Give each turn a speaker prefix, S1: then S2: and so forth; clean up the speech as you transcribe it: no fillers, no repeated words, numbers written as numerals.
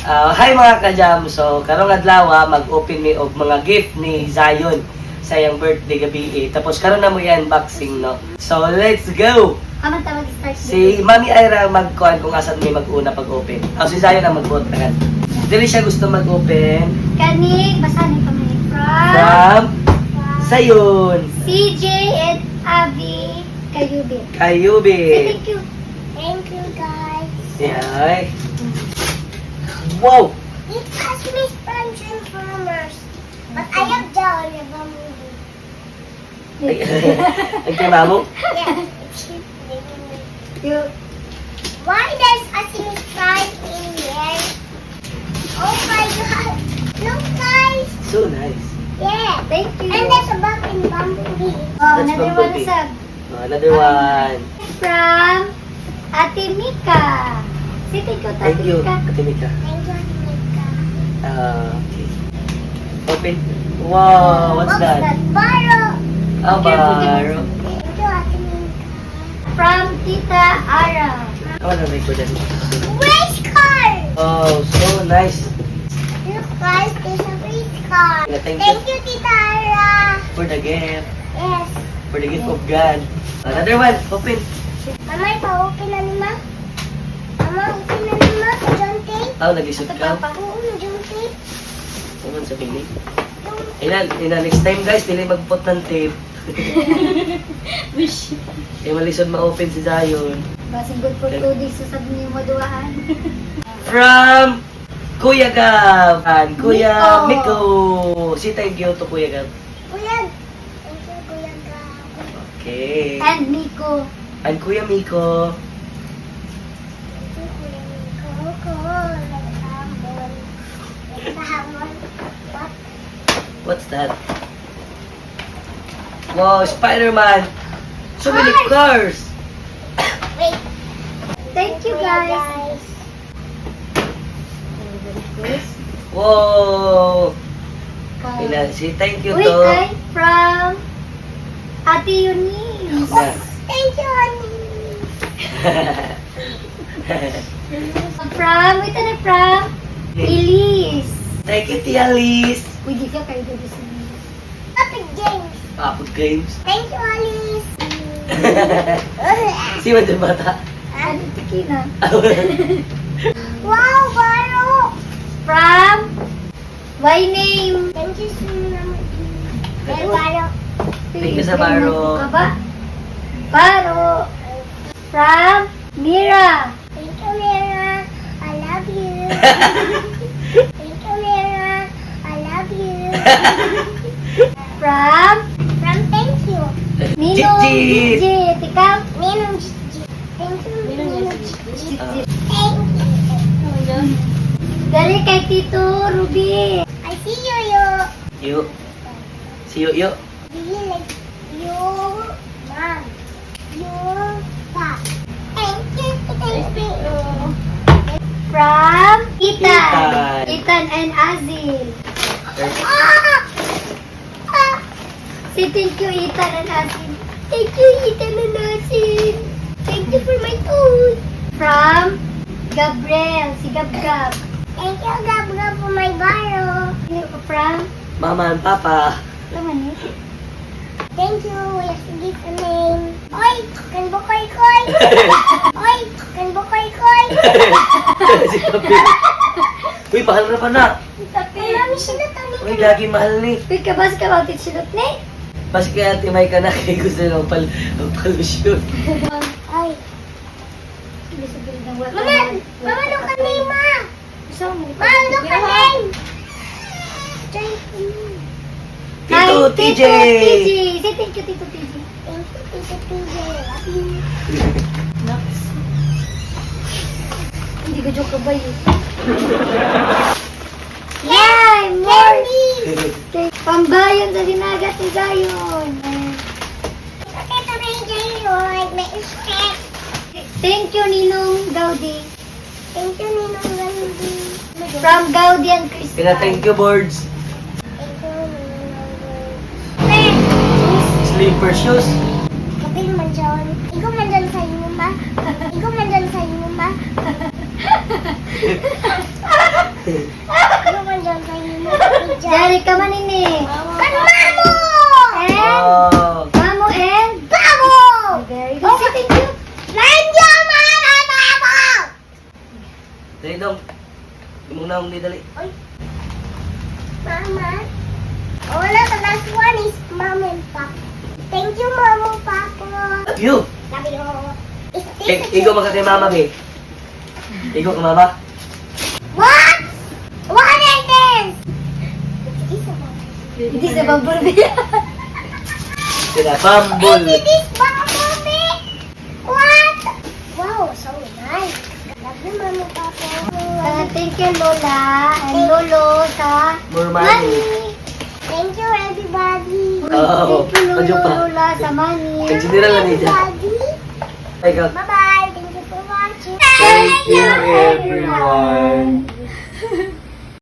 S1: Hi mga kajam, so karong adlaw mag-open mi og mga gift ni Zion sa iyang birthday gabi. Tapos karon na mo i-unboxing, no. So let's go.
S2: Aman ta mag-start.
S1: Si Mami Ira magkuan kung asan may mag-una pag-open. Si Zion ang mag-vote na. Dili siya gusto mag-open.
S2: Kani basahin pa man
S1: From Zion.
S2: CJ and Abby Kayubi.
S1: Kayubi.
S2: Thank you. Thank you guys.
S1: Yeah. Wow.
S2: It has Miss Transformers. But I have down the movie.
S1: Nagtima mo?
S2: Yeah. You. Why there's a sign in here? Oh my god. Look guys.
S1: So nice.
S2: Yeah. Thank you. And there's a bug in Bumblebee. Oh,
S1: That's
S2: another
S1: Bumblebee.
S2: one is
S1: Another one.
S2: from Ate Mika. Say thank you,
S1: Thank you,
S2: Mika.
S1: Ate Mika.
S2: Thank you, Ate Mika.
S1: Okay. Open. Wow, what's that?
S2: Baro.
S1: Baro.
S2: Thank you, Ate Mika. From Tita Ara.
S1: Oh, na may kudan.
S2: Race car.
S1: Oh, so nice.
S2: Look guys, there's a race car.
S1: Yeah, thank
S2: Thank you, Tita Ara.
S1: For the gift.
S2: Yes.
S1: For the gift of God. Another one. Open.
S2: Mama, ipa-open na ni Ma. Mama, open na ni Ma. John Tape.
S1: Nag-isot ka.
S2: Oo, John Tape.
S1: Naman sa pili. Next time guys, dili magput ng tape.
S2: Wish.
S1: Malisod ma-open si Zion.
S2: Basing good for 2 days sa sabi niyo maduaan.
S1: From Kuya Gab and Kuya
S2: Miko.
S1: Miko. Si thank you to Kuya Gab.
S2: Kuya. Thank you, Kuya Gab.
S1: Okay.
S2: And Miko.
S1: And Kuya Miko.
S2: Thank you, Kuya Miko. Naghamon. Naghamon. What?
S1: What's that? Wow, Spider-Man. So many cars.
S2: Wait. Thank you, guys.
S1: Wow. Si thank you
S2: Wait,
S1: to.
S2: ay, from Ate Eunice.
S1: Yeah.
S2: Thank you, honey. From, ito na from Elise.
S1: Thank you, Tia Liz.
S2: Uy, di ka kayo gabi sa mga. Epic Games.
S1: Papag Games.
S2: Thank you, Alice.
S1: Si Madam Bata.
S2: Ano, tikina. Wow, Baro. From My Name. Thank you so much. Hey, Baro.
S1: Thank you sa Baro.
S2: Kaba. Baro. From Mira. Thank you, Mira. I love you. Thank you, Mira. I love you. From thank you. Ninong
S1: Gigi.
S2: Gigi. Ikaw? Ninong Gigi. Thank you, Ninong Gigi. Thank you. Dari kay Tito Ruby. I see you, yo.
S1: You. See you, you.
S2: Do you like you, mom? You, pop. Thank you. Thank you. From Ethan. Ethan and Azil. Say thank you, Ethan and Azil. Thank you, Ethan and Azil. Thank you for my food. From Gabriel, si Gab-Gab. Thank you, Gab-Gab, for my baro. From
S1: Mama and Papa.
S2: Laman eh. Thank you. Yes, give the name. Oy, kan bukoy koy. Oy, kan bukoy koy.
S1: Si Kapi. Uy, mahal na pa na.
S2: Mami sila tani.
S1: Uy, lagi mahal ni.
S2: Wait ka bas ka about it silot ni?
S1: Mas kaya timay ka na kay gusto ng palusyon.
S2: Ay. Mama, mama look at me, ma. Ma, look at me.
S1: Tito TJ.
S2: Say thank you, Tito TJ. Thank you, Tito TJ. Love you. Hindi ka joke ka ba yun? Yay! More! Pambayan sa dinagat ni Gayon. Ito na yung Gayon. May respect. Thank you, Ninong Gaudi. Thank you, Ninong Gaudi. From Gaudi and Crystal.
S1: Kaya thank you, boards.
S2: Thank you, Ninong Gaudi.
S1: Sleeper shoes.
S2: Kapil man dyan. Ikaw man dyan sa inyo, ma. Ikaw man dyan sa inyo, ma. Ano man dyan kayo mo? Dari ka man ini. Kan mamo! And?
S1: Oh.
S2: Mamo and? Mamo! Very good. Okay, thank you. Thank you, mama!
S1: Dali dong. Muna akong dali.
S2: Mama? Wala, the last one is mom and papa. Thank you, mama and papa.
S1: You!
S2: Love you. Is this
S1: Igo maka kay mama, be. Igo ka mama.
S2: What? What is this? It is a bumblebee.
S1: Sila, bambol.
S2: It is bumblebee. What? Wow, so nice. Love you, mama, papa. Thank you, Lola and Lolo sa
S1: More money.
S2: Thank you, everybody.
S1: Oo.
S2: Thank you,
S1: Medyo pa.
S2: Lola, sa money.
S1: Consider lang niya.
S2: Everybody.
S1: Ikaw.
S2: Bye-bye. Thank you for watching.
S1: Thank you, everyone.